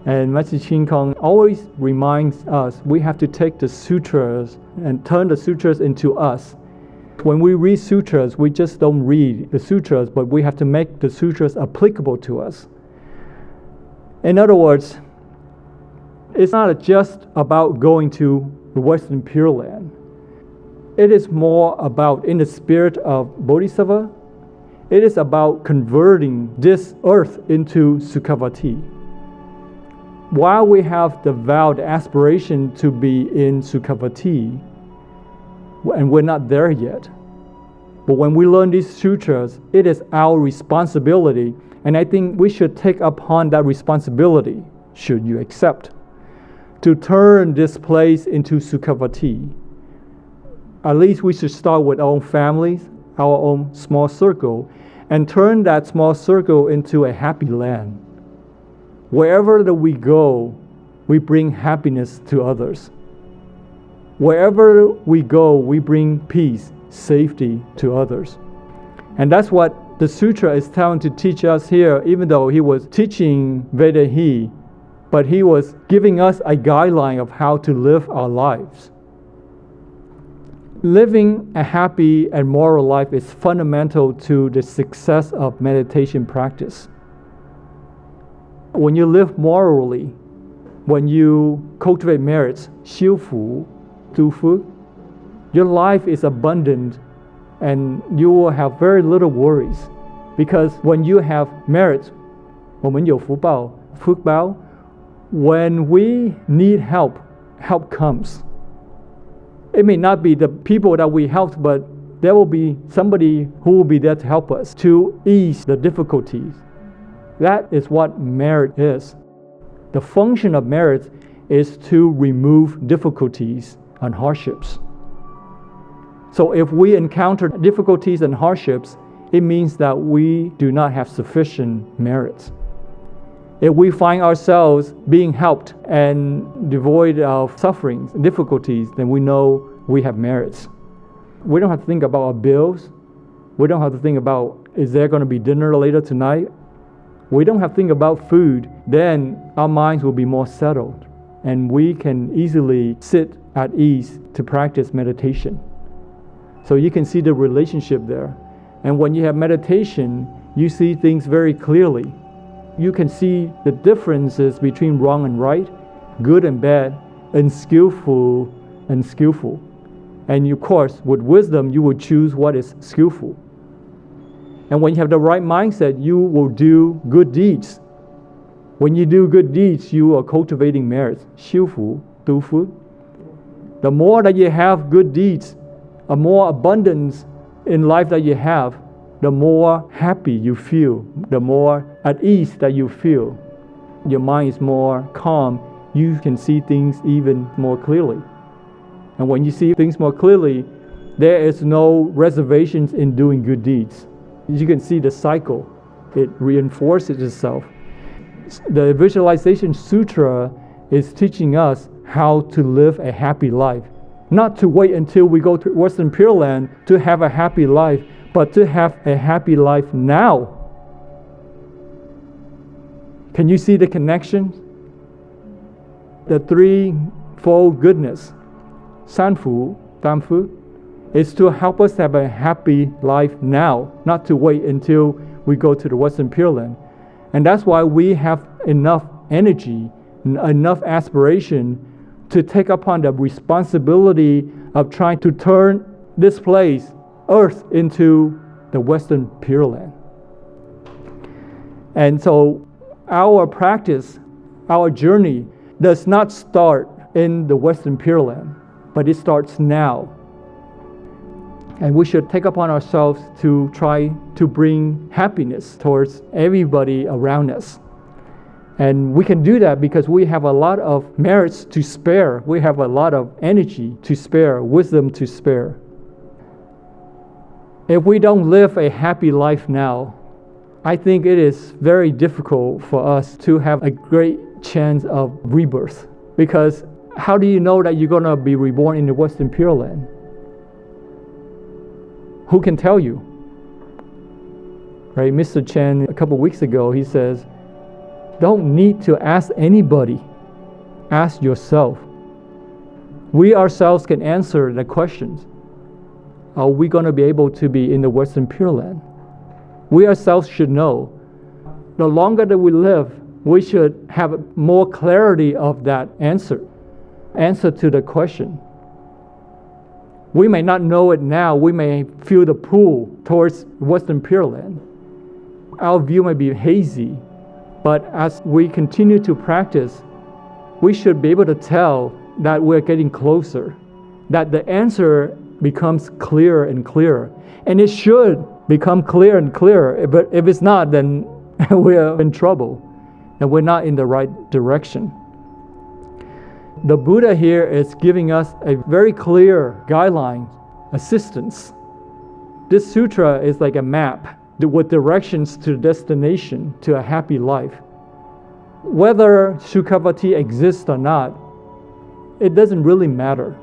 And Master Chin Kong always reminds us we have to take the sutras and turn the sutras into us. When we read sutras, we just don't read the sutras, but we have to make the sutras applicable to us. In other words, it's not just about going to the Western Pure Land. It is more about, in the spirit of Bodhisattva, it is about converting this earth into Sukhavati. While we have the vowed aspiration to be in Sukhavati, and we're not there yet, but when we learn these sutras, it is our responsibility, and I think we should take upon that responsibility, should you accept, to turn this place into Sukhavati. At least we should start with our own families, our own small circle, and turn that small circle into a happy land. Wherever that we go, we bring happiness to others. Wherever we go, we bring peace, safety to others. And that's what the sutra is trying to teach us here, even though he was teaching Vedahi, but he was giving us a guideline of how to live our lives. Living a happy and moral life is fundamental to the success of meditation practice. When you live morally, when you cultivate merits, 修福, do fu, your life is abundant and you will have very little worries. Because when you have merits, 我们有福报, 福报, when we need help, help comes. It may not be the people that we helped, but there will be somebody who will be there to help us, to ease the difficulties. That is what merit is. The function of merit is to remove difficulties and hardships. So if we encounter difficulties and hardships, it means that we do not have sufficient merits. If we find ourselves being helped and devoid of sufferings and difficulties, then we know we have merits. We don't have to think about our bills. We don't have to think about, is there going to be dinner later tonight? We don't have to think about food. Then our minds will be more settled and we can easily sit at ease to practice meditation. So you can see the relationship there. And when you have meditation, you see things very clearly. You can see the differences between wrong and right, good and bad, unskillful and skillful. And of course, with wisdom, you will choose what is skillful. And when you have the right mindset, you will do good deeds. When you do good deeds, you are cultivating merits. 修福, 度福. The more that you have good deeds, a more abundance in life that you have, the more happy you feel, the more at ease that you feel. Your mind is more calm. You can see things even more clearly. And when you see things more clearly, there is no reservations in doing good deeds. You can see the cycle. It reinforces itself. The Visualization Sutra is teaching us how to live a happy life. Not to wait until we go to Western Pure Land to have a happy life, but to have a happy life now. Can you see the connection? The threefold goodness, Sanfu, Danfu, is to help us have a happy life now, not to wait until we go to the Western Pure Land. And that's why we have enough energy, enough aspiration to take upon the responsibility of trying to turn this place, Earth, into the Western Pure Land. And so our practice, our journey does not start in the Western Pure Land, but it starts now. And we should take upon ourselves to try to bring happiness towards everybody around us. And we can do that because we have a lot of merits to spare. We have a lot of energy to spare, wisdom to spare. If we don't live a happy life now, I think it is very difficult for us to have a great chance of rebirth. Because how do you know that you're going to be reborn in the Western Pure Land? Who can tell you? Right? Mr. Chen, a couple weeks ago, he says, don't need to ask anybody. Ask yourself. We ourselves can answer the questions. Are we going to be able to be in the Western Pure Land? We ourselves should know. The longer that we live, we should have more clarity of that answer to the question. We may not know it now. We may feel the pull towards Western Pure Land. Our view may be hazy, but as we continue to practice, we should be able to tell that we're getting closer, that the answer becomes clearer and clearer. And it should become clearer and clearer, but if it's not, then we're in trouble and we're not in the right direction. The Buddha here is giving us a very clear guideline, assistance. This sutra is like a map with directions to destination, to a happy life. Whether Sukhavati exists or not, it doesn't really matter,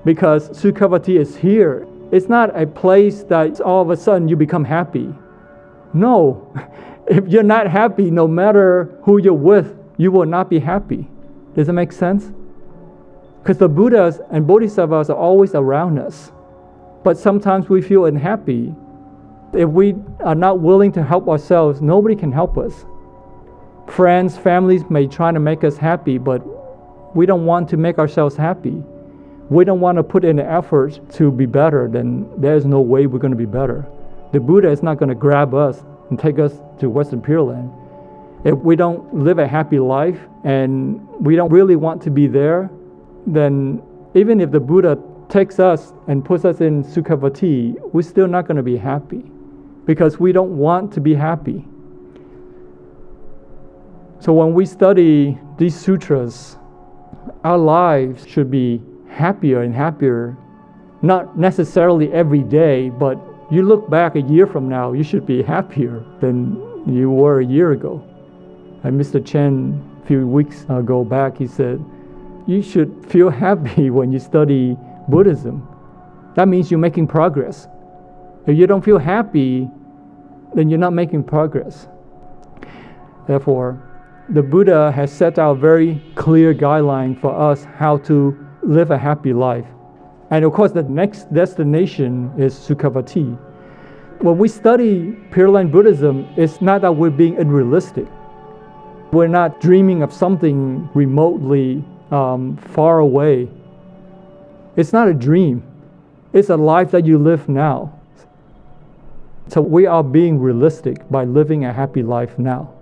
because Sukhavati is here. It's not a place that all of a sudden you become happy. No, if you're not happy, no matter who you're with, you will not be happy. Does it make sense? Because the Buddhas and Bodhisattvas are always around us. But sometimes we feel unhappy. If we are not willing to help ourselves, nobody can help us. Friends, families may try to make us happy, but we don't want to make ourselves happy. We don't want to put in the effort to be better, then there's no way we're going to be better. The Buddha is not going to grab us and take us to Western Pure Land. If we don't live a happy life and we don't really want to be there, then even if the Buddha takes us and puts us in Sukhavati, we're still not going to be happy because we don't want to be happy. So when we study these sutras, our lives should be happier and happier, not necessarily every day, but you look back a year from now, you should be happier than you were a year ago. And Mr. Chen, a few weeks ago back, he said, you should feel happy when you study Buddhism. That means you're making progress. If you don't feel happy, then you're not making progress. Therefore, the Buddha has set out a very clear guideline for us how to live a happy life. And of course, the next destination is Sukhavati. When we study Pure Land Buddhism, it's not that we're being unrealistic. We're not dreaming of something remotely far away. It's not a dream. It's a life that you live now. So we are being realistic by living a happy life now.